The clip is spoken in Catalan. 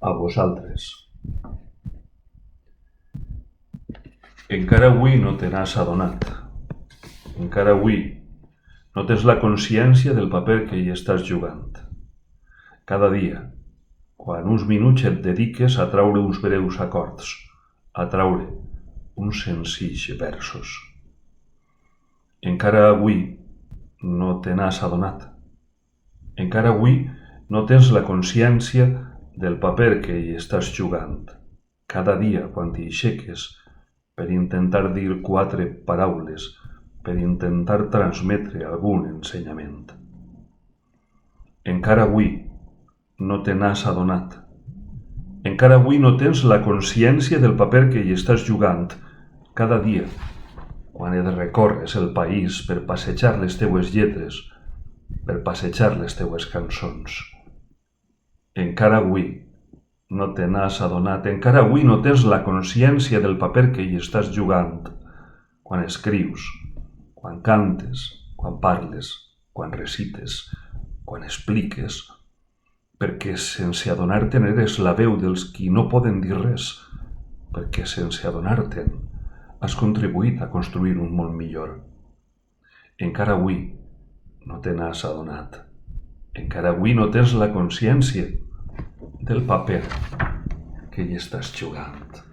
a vosaltres. Encara avui no te n'has adonat. Encara avui no tens la consciència del paper que hi estàs jugant. Cada dia, quan uns minuts et dediques a traure uns breus acords, a traure uns senzills versos. Encara avui no te n'has adonat. Encara avui no tens la consciència del paper que hi estàs jugant. Cada dia, quan t'hi aixeques, per intentar dir 4 paraules, per intentar transmetre algun ensenyament. Encara avui no te n'has adonat. Encara avui no tens la consciència del paper que hi estàs jugant cada dia, quan et recorres el país per passejar les teues lletres, per passejar les teues cançons. Encara avui no te n'has adonat, encara avui no tens la consciència del paper que hi estàs jugant, quan escrius, quan cantes, quan parles, quan recites, quan expliques, perquè sense adonar-te'n eres la veu dels qui no poden dir res, perquè sense adonar-te'n has contribuït a construir un món millor. Encara avui no te n'has adonat, encara avui no tens la consciència del paper que hi estàs jugant.